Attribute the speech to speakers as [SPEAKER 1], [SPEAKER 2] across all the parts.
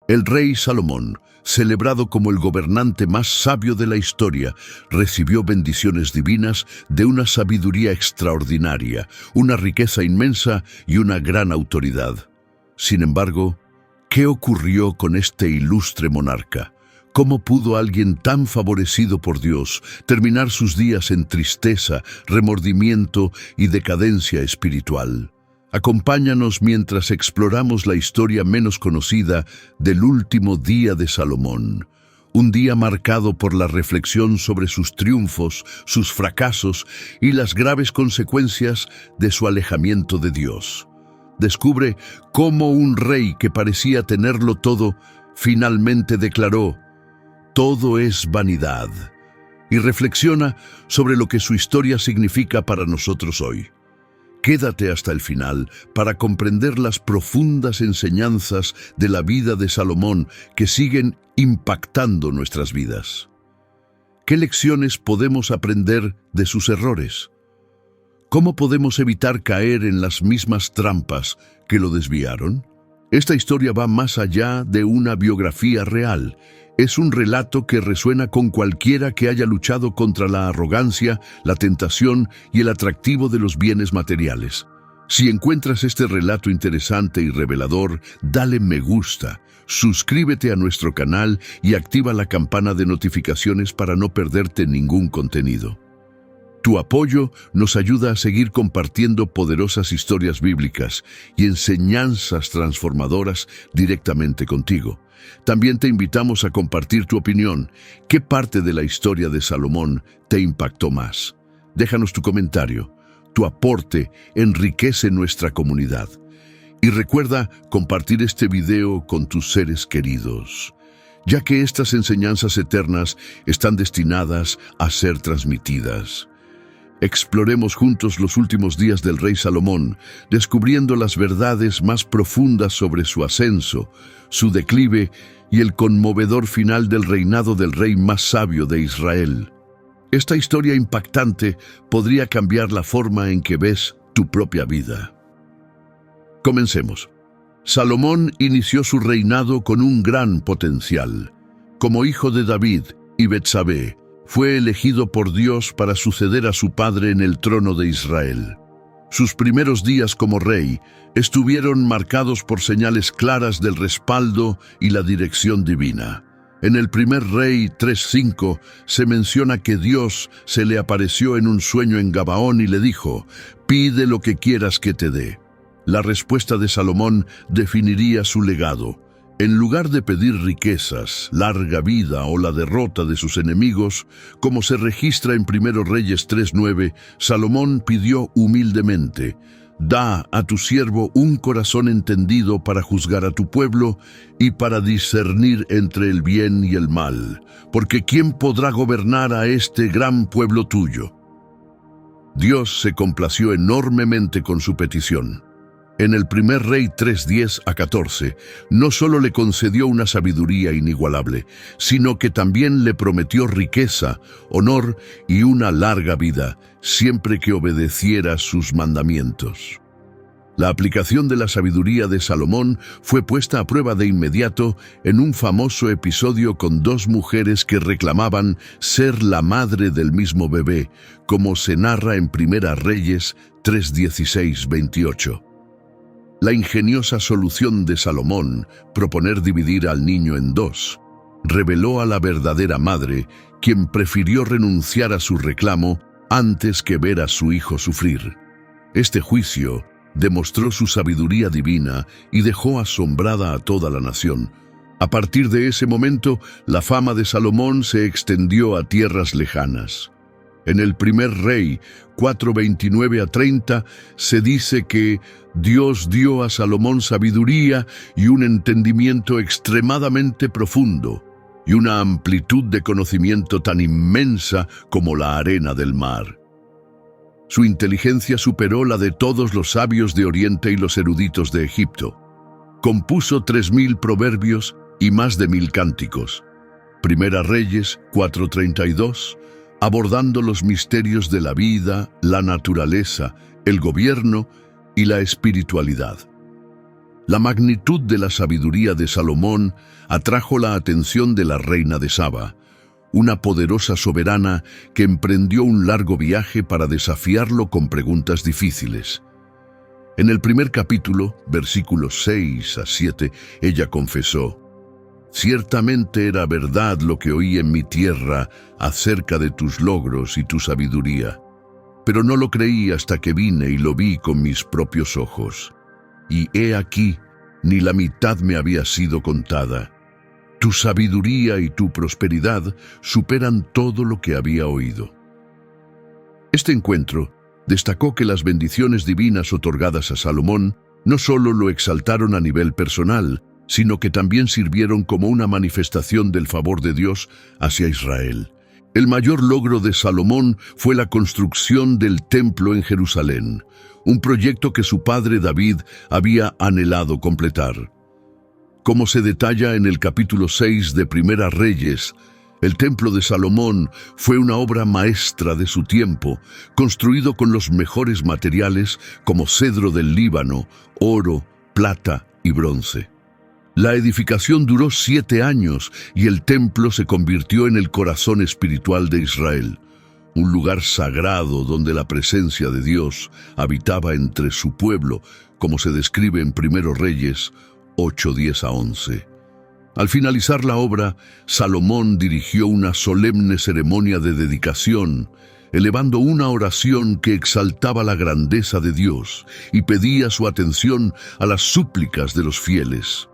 [SPEAKER 1] El rey Salomón, celebrado como el gobernante más sabio de la historia, recibió bendiciones divinas de una sabiduría extraordinaria, una riqueza inmensa y una gran autoridad. Sin embargo, ¿qué ocurrió con este ilustre monarca? ¿Cómo pudo alguien tan favorecido por Dios terminar sus días en tristeza, remordimiento y decadencia espiritual? Acompáñanos mientras exploramos la historia menos conocida del último día de Salomón, un día marcado por la reflexión sobre sus triunfos, sus fracasos y las graves consecuencias de su alejamiento de Dios. Descubre cómo un rey que parecía tenerlo todo, finalmente declaró: "Todo es vanidad", y reflexiona sobre lo que su historia significa para nosotros hoy. Quédate hasta el final para comprender las profundas enseñanzas de la vida de Salomón que siguen impactando nuestras vidas. ¿Qué lecciones podemos aprender de sus errores? ¿Cómo podemos evitar caer en las mismas trampas que lo desviaron? Esta historia va más allá de una biografía real. Es un relato que resuena con cualquiera que haya luchado contra la arrogancia, la tentación y el atractivo de los bienes materiales. Si encuentras este relato interesante y revelador, dale me gusta, suscríbete a nuestro canal y activa la campana de notificaciones para no perderte ningún contenido. Tu apoyo nos ayuda a seguir compartiendo poderosas historias bíblicas y enseñanzas transformadoras directamente contigo. También te invitamos a compartir tu opinión. ¿Qué parte de la historia de Salomón te impactó más? Déjanos tu comentario. Tu aporte enriquece nuestra comunidad. Y recuerda compartir este video con tus seres queridos, ya que estas enseñanzas eternas están destinadas a ser transmitidas. Exploremos juntos los últimos días del rey Salomón, descubriendo las verdades más profundas sobre su ascenso, su declive y el conmovedor final del reinado del rey más sabio de Israel. Esta historia impactante podría cambiar la forma en que ves tu propia vida. Comencemos. Salomón inició su reinado con un gran potencial. Como hijo de David y Betsabé, fue elegido por Dios para suceder a su padre en el trono de Israel. Sus primeros días como rey estuvieron marcados por señales claras del respaldo y la dirección divina. En el primer Rey 3:5 se menciona que Dios se le apareció en un sueño en Gabaón y le dijo: "Pide lo que quieras que te dé". La respuesta de Salomón definiría su legado. En lugar de pedir riquezas, larga vida o la derrota de sus enemigos, como se registra en 1 Reyes 3:9, Salomón pidió humildemente: "Da a tu siervo un corazón entendido para juzgar a tu pueblo y para discernir entre el bien y el mal, porque ¿quién podrá gobernar a este gran pueblo tuyo?". Dios se complació enormemente con su petición. En el 1 Rey 3:10-14, no solo le concedió una sabiduría inigualable, sino que también le prometió riqueza, honor y una larga vida, siempre que obedeciera sus mandamientos. La aplicación de la sabiduría de Salomón fue puesta a prueba de inmediato en un famoso episodio con dos mujeres que reclamaban ser la madre del mismo bebé, como se narra en 1 Reyes 3:16-28. La ingeniosa solución de Salomón, proponer dividir al niño en dos, reveló a la verdadera madre, quien prefirió renunciar a su reclamo antes que ver a su hijo sufrir. Este juicio demostró su sabiduría divina y dejó asombrada a toda la nación. A partir de ese momento, la fama de Salomón se extendió a tierras lejanas. En el 1 Rey 4:29-30 se dice que Dios dio a Salomón sabiduría y un entendimiento extremadamente profundo, y una amplitud de conocimiento tan inmensa como la arena del mar. Su inteligencia superó la de todos los sabios de Oriente y los eruditos de Egipto. Compuso 3000 proverbios y más de 1000 cánticos. 1 Reyes 4:32, abordando los misterios de la vida, la naturaleza, el gobierno y la espiritualidad. La magnitud de la sabiduría de Salomón atrajo la atención de la reina de Saba, una poderosa soberana que emprendió un largo viaje para desafiarlo con preguntas difíciles. En el primer capítulo, versículos 6 a 7, ella confesó: «Ciertamente era verdad lo que oí en mi tierra acerca de tus logros y tu sabiduría, pero no lo creí hasta que vine y lo vi con mis propios ojos. Y he aquí, ni la mitad me había sido contada. Tu sabiduría y tu prosperidad superan todo lo que había oído». Este encuentro destacó que las bendiciones divinas otorgadas a Salomón no solo lo exaltaron a nivel personal, sino que también sirvieron como una manifestación del favor de Dios hacia Israel. El mayor logro de Salomón fue la construcción del templo en Jerusalén, un proyecto que su padre David había anhelado completar. Como se detalla en el capítulo 6 de Primera Reyes, el templo de Salomón fue una obra maestra de su tiempo, construido con los mejores materiales como cedro del Líbano, oro, plata y bronce. La edificación duró 7 años y el templo se convirtió en el corazón espiritual de Israel, un lugar sagrado donde la presencia de Dios habitaba entre su pueblo, como se describe en Primero Reyes 8:10 a 11. Al finalizar la obra, Salomón dirigió una solemne ceremonia de dedicación, elevando una oración que exaltaba la grandeza de Dios y pedía su atención a las súplicas de los fieles.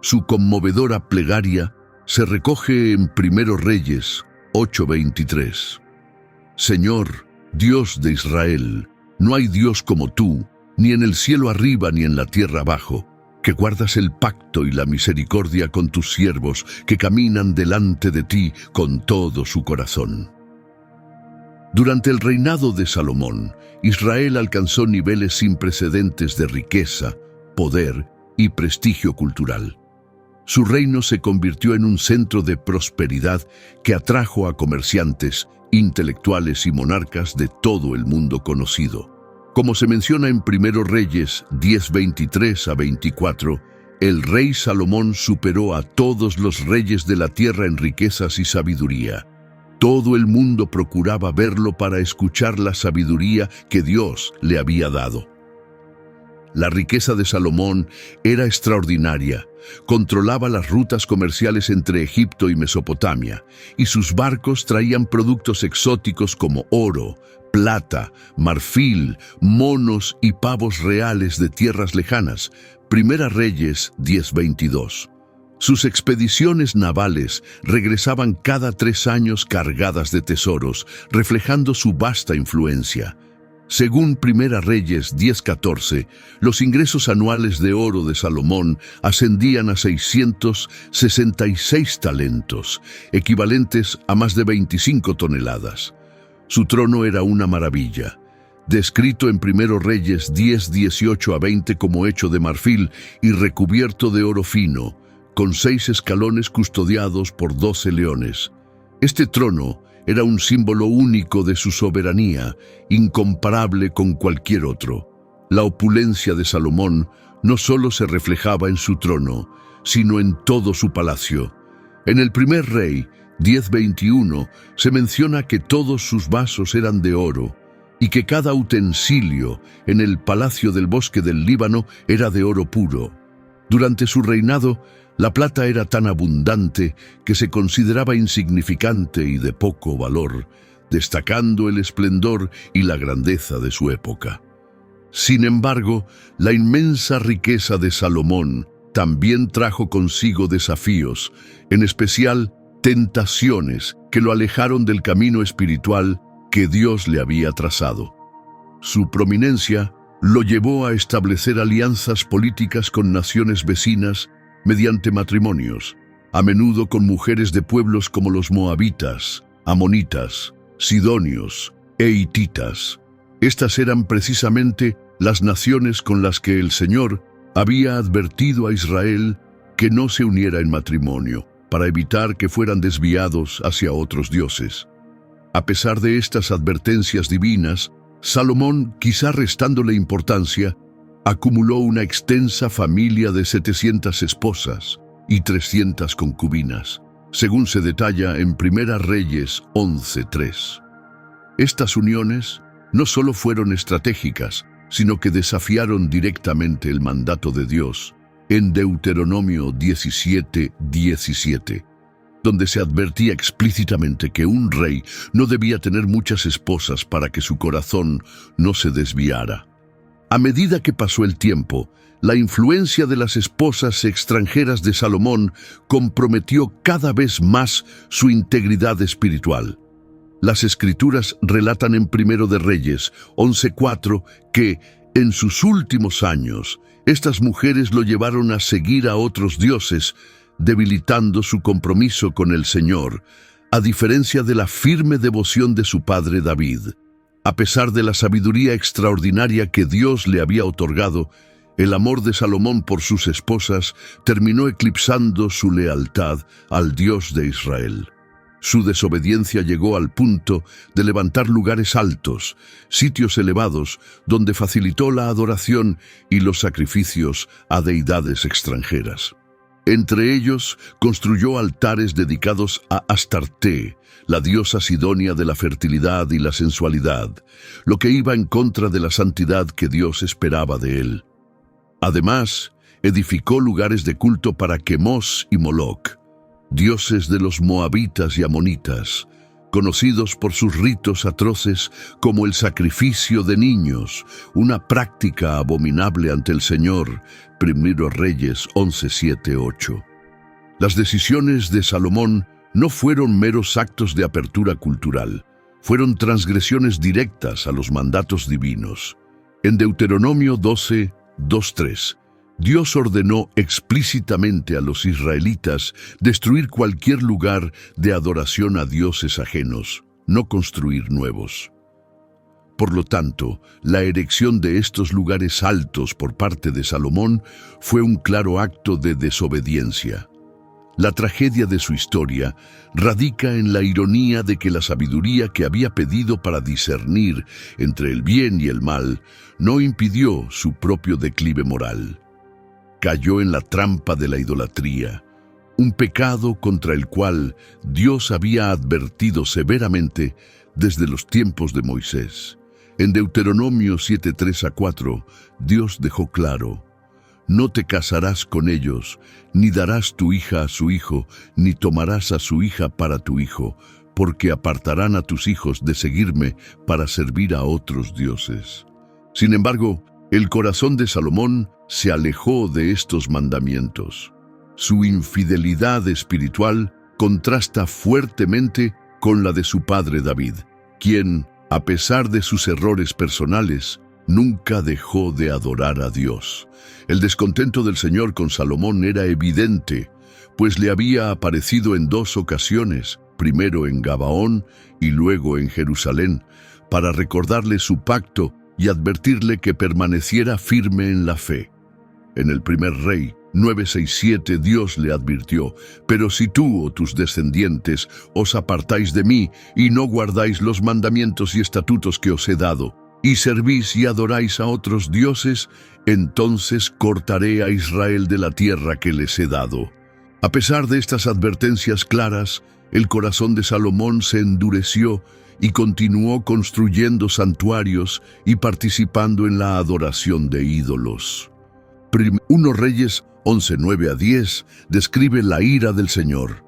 [SPEAKER 1] Su conmovedora plegaria se recoge en Primero Reyes 8:23. «Señor, Dios de Israel, no hay Dios como tú, ni en el cielo arriba ni en la tierra abajo, que guardas el pacto y la misericordia con tus siervos, que caminan delante de ti con todo su corazón». Durante el reinado de Salomón, Israel alcanzó niveles sin precedentes de riqueza, poder y prestigio cultural. Su reino se convirtió en un centro de prosperidad que atrajo a comerciantes, intelectuales y monarcas de todo el mundo conocido. Como se menciona en Primero Reyes 10:23 a 24, el rey Salomón superó a todos los reyes de la tierra en riquezas y sabiduría. Todo el mundo procuraba verlo para escuchar la sabiduría que Dios le había dado. La riqueza de Salomón era extraordinaria. Controlaba las rutas comerciales entre Egipto y Mesopotamia, y sus barcos traían productos exóticos como oro, plata, marfil, monos y pavos reales de tierras lejanas. Primera Reyes 10:22. Sus expediciones navales regresaban cada 3 años cargadas de tesoros, reflejando su vasta influencia. Según Primera Reyes 10:14, los ingresos anuales de oro de Salomón ascendían a 666 talentos, equivalentes a más de 25 toneladas. Su trono era una maravilla, descrito en Primero Reyes 10:18 a 20 como hecho de marfil y recubierto de oro fino, con 6 escalones custodiados por 12 leones. Este trono era un símbolo único de su soberanía, incomparable con cualquier otro. La opulencia de Salomón no solo se reflejaba en su trono, sino en todo su palacio. En el primer rey, 10:21, se menciona que todos sus vasos eran de oro, y que cada utensilio en el palacio del bosque del Líbano era de oro puro. Durante su reinado, la plata era tan abundante que se consideraba insignificante y de poco valor, destacando el esplendor y la grandeza de su época. Sin embargo, la inmensa riqueza de Salomón también trajo consigo desafíos, en especial tentaciones que lo alejaron del camino espiritual que Dios le había trazado. Su prominencia lo llevó a establecer alianzas políticas con naciones vecinas mediante matrimonios, a menudo con mujeres de pueblos como los moabitas, amonitas, sidonios e hititas. Estas eran precisamente las naciones con las que el Señor había advertido a Israel que no se uniera en matrimonio, para evitar que fueran desviados hacia otros dioses. A pesar de estas advertencias divinas, Salomón, quizá restándole importancia, acumuló una extensa familia de 700 esposas y 300 concubinas, según se detalla en Primera Reyes 11:3. Estas uniones no solo fueron estratégicas, sino que desafiaron directamente el mandato de Dios en Deuteronomio 17:17, donde se advertía explícitamente que un rey no debía tener muchas esposas para que su corazón no se desviara. A medida que pasó el tiempo, la influencia de las esposas extranjeras de Salomón comprometió cada vez más su integridad espiritual. Las Escrituras relatan en Primero de Reyes 11:4 que, en sus últimos años, estas mujeres lo llevaron a seguir a otros dioses, debilitando su compromiso con el Señor, a diferencia de la firme devoción de su padre David. A pesar de la sabiduría extraordinaria que Dios le había otorgado, el amor de Salomón por sus esposas terminó eclipsando su lealtad al Dios de Israel. Su desobediencia llegó al punto de levantar lugares altos, sitios elevados, donde facilitó la adoración y los sacrificios a deidades extranjeras. Entre ellos, construyó altares dedicados a Astarte, la diosa sidonia de la fertilidad y la sensualidad, lo que iba en contra de la santidad que Dios esperaba de él. Además, edificó lugares de culto para Quemos y Moloc, dioses de los moabitas y amonitas, conocidos por sus ritos atroces como el sacrificio de niños, una práctica abominable ante el Señor. Primero Reyes 11:7-8. Las decisiones de Salomón no fueron meros actos de apertura cultural, fueron transgresiones directas a los mandatos divinos. En Deuteronomio 12:2-3, Dios ordenó explícitamente a los israelitas destruir cualquier lugar de adoración a dioses ajenos, no construir nuevos. Por lo tanto, la erección de estos lugares altos por parte de Salomón fue un claro acto de desobediencia. La tragedia de su historia radica en la ironía de que la sabiduría que había pedido para discernir entre el bien y el mal no impidió su propio declive moral. Cayó en la trampa de la idolatría, un pecado contra el cual Dios había advertido severamente desde los tiempos de Moisés. En Deuteronomio 7:3-4, Dios dejó claro: no te casarás con ellos, ni darás tu hija a su hijo, ni tomarás a su hija para tu hijo, porque apartarán a tus hijos de seguirme para servir a otros dioses. Sin embargo, el corazón de Salomón se alejó de estos mandamientos. Su infidelidad espiritual contrasta fuertemente con la de su padre David, quien, a pesar de sus errores personales, nunca dejó de adorar a Dios. El descontento del Señor con Salomón era evidente, pues le había aparecido en 2 ocasiones, primero en Gabaón y luego en Jerusalén, para recordarle su pacto y advertirle que permaneciera firme en la fe. En el primer Rey 9:6-7 Dios le advirtió: pero si tú o tus descendientes os apartáis de mí y no guardáis los mandamientos y estatutos que os he dado, y servís y adoráis a otros dioses, entonces cortaré a Israel de la tierra que les he dado. A pesar de estas advertencias claras, el corazón de Salomón se endureció y continuó construyendo santuarios y participando en la adoración de ídolos. 1 Reyes 11:9-10 describe la ira del Señor.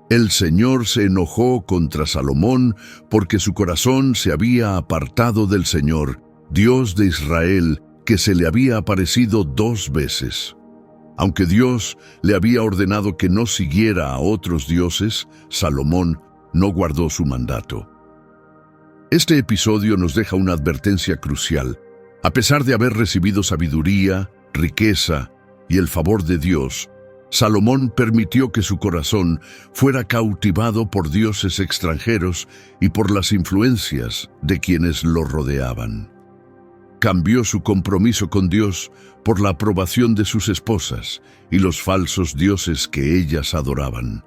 [SPEAKER 1] El Señor se enojó contra Salomón porque su corazón se había apartado del Señor, Dios de Israel, que se le había aparecido 2 veces. Aunque Dios le había ordenado que no siguiera a otros dioses, Salomón no guardó su mandato. Este episodio nos deja una advertencia crucial. A pesar de haber recibido sabiduría, riqueza y el favor de Dios, Salomón permitió que su corazón fuera cautivado por dioses extranjeros y por las influencias de quienes lo rodeaban. Cambió su compromiso con Dios por la aprobación de sus esposas y los falsos dioses que ellas adoraban.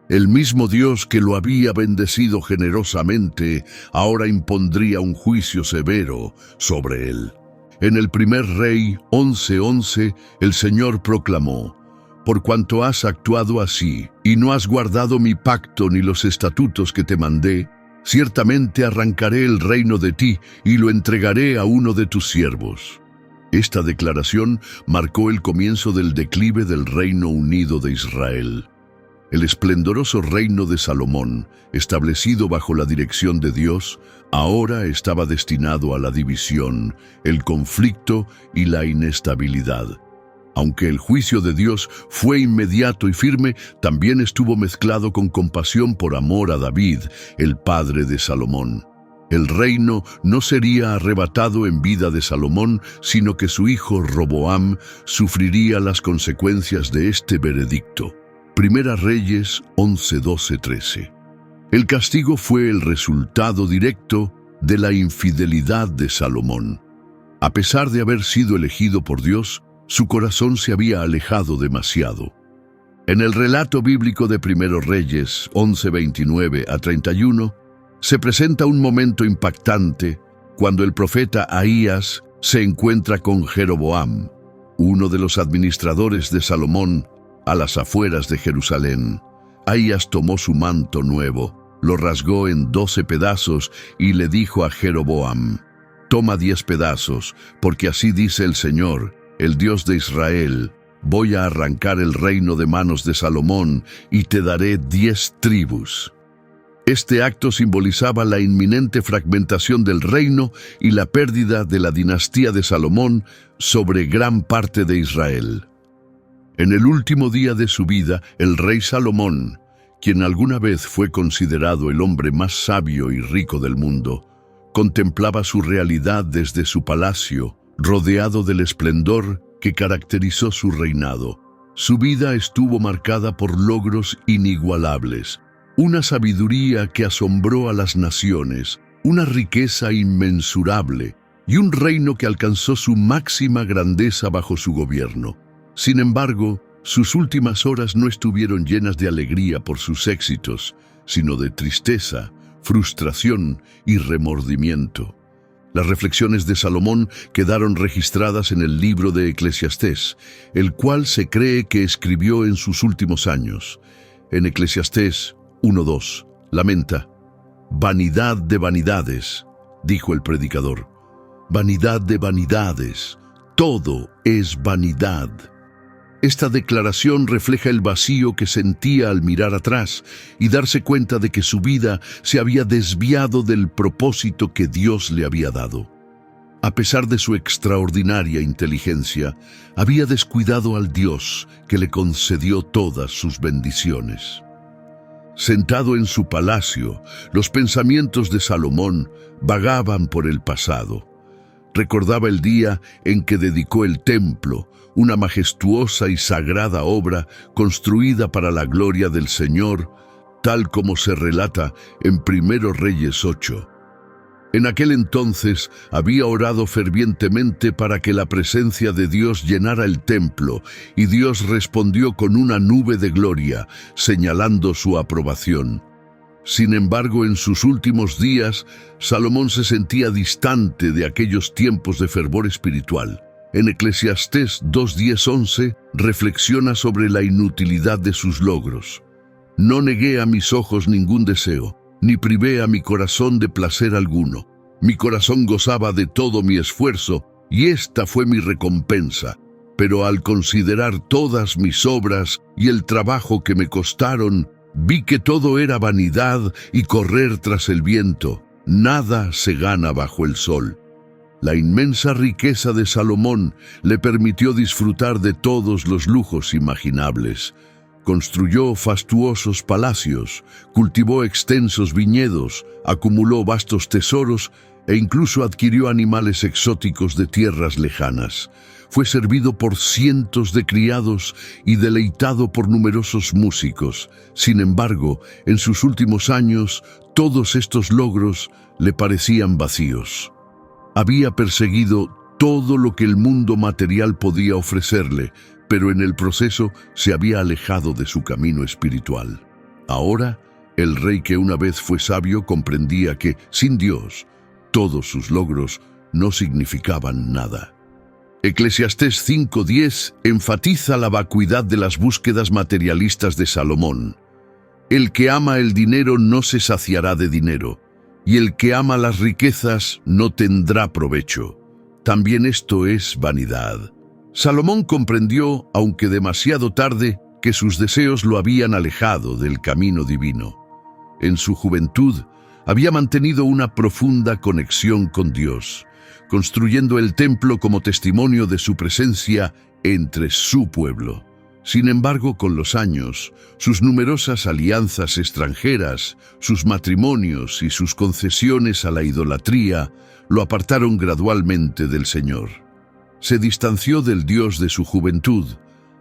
[SPEAKER 1] El mismo Dios que lo había bendecido generosamente ahora impondría un juicio severo sobre él. En el primer Rey 11:11, el Señor proclamó: «Por cuanto has actuado así, y no has guardado mi pacto ni los estatutos que te mandé, ciertamente arrancaré el reino de ti y lo entregaré a uno de tus siervos». Esta declaración marcó el comienzo del declive del Reino Unido de Israel. El esplendoroso reino de Salomón, establecido bajo la dirección de Dios, ahora estaba destinado a la división, el conflicto y la inestabilidad. Aunque el juicio de Dios fue inmediato y firme, también estuvo mezclado con compasión por amor a David, el padre de Salomón. El reino no sería arrebatado en vida de Salomón, sino que su hijo Roboam sufriría las consecuencias de este veredicto. Primera Reyes 11:12-13. El castigo fue el resultado directo de la infidelidad de Salomón. A pesar de haber sido elegido por Dios, su corazón se había alejado demasiado. En el relato bíblico de Primero Reyes 11:29-31, se presenta un momento impactante cuando el profeta Ahías se encuentra con Jeroboam, uno de los administradores de Salomón, a las afueras de Jerusalén. Ahías tomó su manto nuevo, lo rasgó en 12 pedazos y le dijo a Jeroboam: «Toma 10 pedazos, porque así dice el Señor, el Dios de Israel: voy a arrancar el reino de manos de Salomón y te daré 10 tribus». Este acto simbolizaba la inminente fragmentación del reino y la pérdida de la dinastía de Salomón sobre gran parte de Israel. En el último día de su vida, el rey Salomón, quien alguna vez fue considerado el hombre más sabio y rico del mundo, contemplaba su realidad desde su palacio, rodeado del esplendor que caracterizó su reinado. Su vida estuvo marcada por logros inigualables, una sabiduría que asombró a las naciones, una riqueza inmensurable y un reino que alcanzó su máxima grandeza bajo su gobierno. Sin embargo, sus últimas horas no estuvieron llenas de alegría por sus éxitos, sino de tristeza, frustración y remordimiento. Las reflexiones de Salomón quedaron registradas en el libro de Eclesiastés, el cual se cree que escribió en sus últimos años. En Eclesiastés 1:2, lamenta: «Vanidad de vanidades», dijo el predicador. «Vanidad de vanidades, todo es vanidad». Esta declaración refleja el vacío que sentía al mirar atrás y darse cuenta de que su vida se había desviado del propósito que Dios le había dado. A pesar de su extraordinaria inteligencia, había descuidado al Dios que le concedió todas sus bendiciones. Sentado en su palacio, los pensamientos de Salomón vagaban por el pasado. Recordaba el día en que dedicó el templo, una majestuosa y sagrada obra construida para la gloria del Señor, tal como se relata en Primero Reyes 8. En aquel entonces había orado fervientemente para que la presencia de Dios llenara el templo, y Dios respondió con una nube de gloria, señalando su aprobación. Sin embargo, en sus últimos días, Salomón se sentía distante de aquellos tiempos de fervor espiritual. En Eclesiastés 2:10-11 reflexiona sobre la inutilidad de sus logros. «No negué a mis ojos ningún deseo, ni privé a mi corazón de placer alguno. Mi corazón gozaba de todo mi esfuerzo, y esta fue mi recompensa. Pero al considerar todas mis obras y el trabajo que me costaron, vi que todo era vanidad y correr tras el viento. Nada se gana bajo el sol». La inmensa riqueza de Salomón le permitió disfrutar de todos los lujos imaginables. Construyó fastuosos palacios, cultivó extensos viñedos, acumuló vastos tesoros e incluso adquirió animales exóticos de tierras lejanas. Fue servido por cientos de criados y deleitado por numerosos músicos. Sin embargo, en sus últimos años, todos estos logros le parecían vacíos. Había perseguido todo lo que el mundo material podía ofrecerle, pero en el proceso se había alejado de su camino espiritual. Ahora, el rey que una vez fue sabio comprendía que, sin Dios, todos sus logros no significaban nada. Eclesiastés 5:10 enfatiza la vacuidad de las búsquedas materialistas de Salomón. El que ama el dinero no se saciará de dinero, y el que ama las riquezas no tendrá provecho. También esto es vanidad. Salomón comprendió, aunque demasiado tarde, que sus deseos lo habían alejado del camino divino. En su juventud, había mantenido una profunda conexión con Dios, construyendo el templo como testimonio de su presencia entre su pueblo. Sin embargo, con los años, sus numerosas alianzas extranjeras, sus matrimonios y sus concesiones a la idolatría lo apartaron gradualmente del Señor. Se distanció del Dios de su juventud,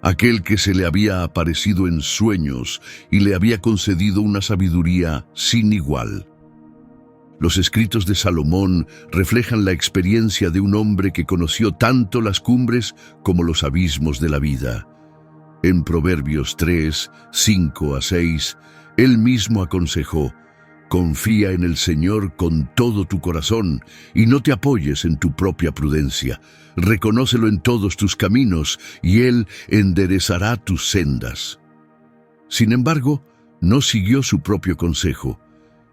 [SPEAKER 1] aquel que se le había aparecido en sueños y le había concedido una sabiduría sin igual. Los escritos de Salomón reflejan la experiencia de un hombre que conoció tanto las cumbres como los abismos de la vida. En Proverbios 3, 5-6, él mismo aconsejó: confía en el Señor con todo tu corazón y no te apoyes en tu propia prudencia. Reconócelo en todos tus caminos y Él enderezará tus sendas. Sin embargo, no siguió su propio consejo.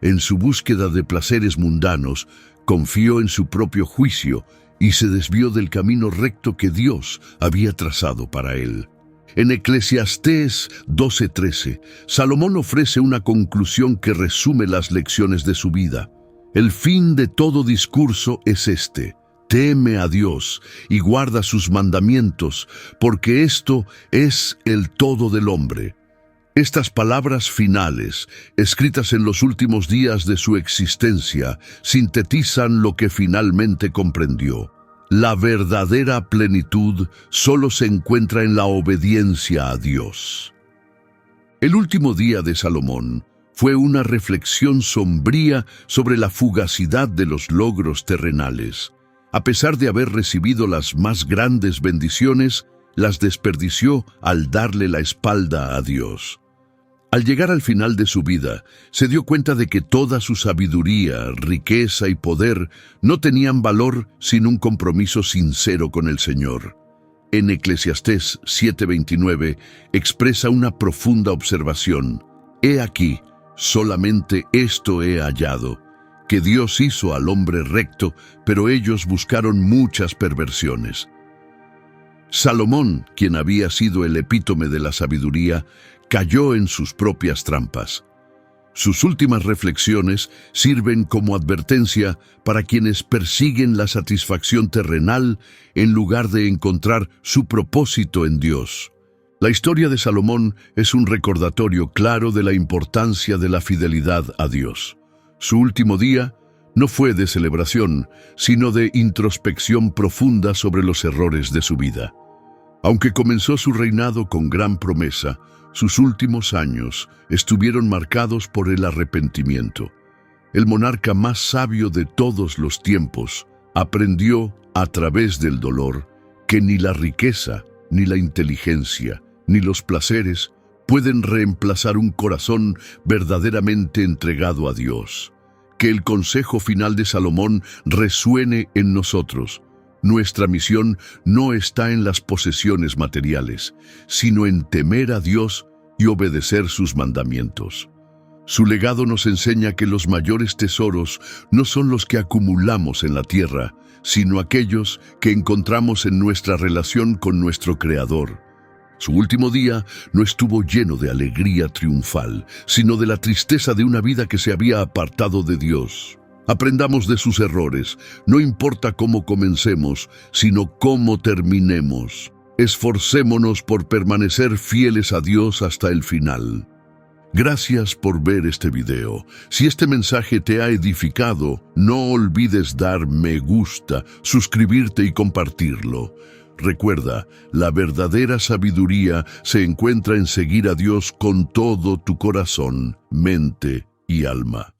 [SPEAKER 1] En su búsqueda de placeres mundanos, confió en su propio juicio y se desvió del camino recto que Dios había trazado para él. En Eclesiastés 12:13, Salomón ofrece una conclusión que resume las lecciones de su vida. El fin de todo discurso es este: teme a Dios y guarda sus mandamientos, porque esto es el todo del hombre. Estas palabras finales, escritas en los últimos días de su existencia, sintetizan lo que finalmente comprendió. La verdadera plenitud solo se encuentra en la obediencia a Dios. El último día de Salomón fue una reflexión sombría sobre la fugacidad de los logros terrenales. A pesar de haber recibido las más grandes bendiciones, las desperdició al darle la espalda a Dios. Al llegar al final de su vida, se dio cuenta de que toda su sabiduría, riqueza y poder no tenían valor sin un compromiso sincero con el Señor. En Eclesiastés 7:29 expresa una profunda observación: he aquí, solamente esto he hallado, que Dios hizo al hombre recto, pero ellos buscaron muchas perversiones. Salomón, quien había sido el epítome de la sabiduría, cayó en sus propias trampas. Sus últimas reflexiones sirven como advertencia para quienes persiguen la satisfacción terrenal en lugar de encontrar su propósito en Dios. La historia de Salomón es un recordatorio claro de la importancia de la fidelidad a Dios. Su último día no fue de celebración, sino de introspección profunda sobre los errores de su vida. Aunque comenzó su reinado con gran promesa, sus últimos años estuvieron marcados por el arrepentimiento. El monarca más sabio de todos los tiempos aprendió, a través del dolor, que ni la riqueza, ni la inteligencia, ni los placeres pueden reemplazar un corazón verdaderamente entregado a Dios. Que el consejo final de Salomón resuene en nosotros. Nuestra misión no está en las posesiones materiales, sino en temer a Dios y obedecer sus mandamientos. Su legado nos enseña que los mayores tesoros no son los que acumulamos en la tierra, sino aquellos que encontramos en nuestra relación con nuestro Creador. Su último día no estuvo lleno de alegría triunfal, sino de la tristeza de una vida que se había apartado de Dios. Aprendamos de sus errores, no importa cómo comencemos, sino cómo terminemos. Esforcémonos por permanecer fieles a Dios hasta el final. Gracias por ver este video. Si este mensaje te ha edificado, no olvides dar me gusta, suscribirte y compartirlo. Recuerda, la verdadera sabiduría se encuentra en seguir a Dios con todo tu corazón, mente y alma.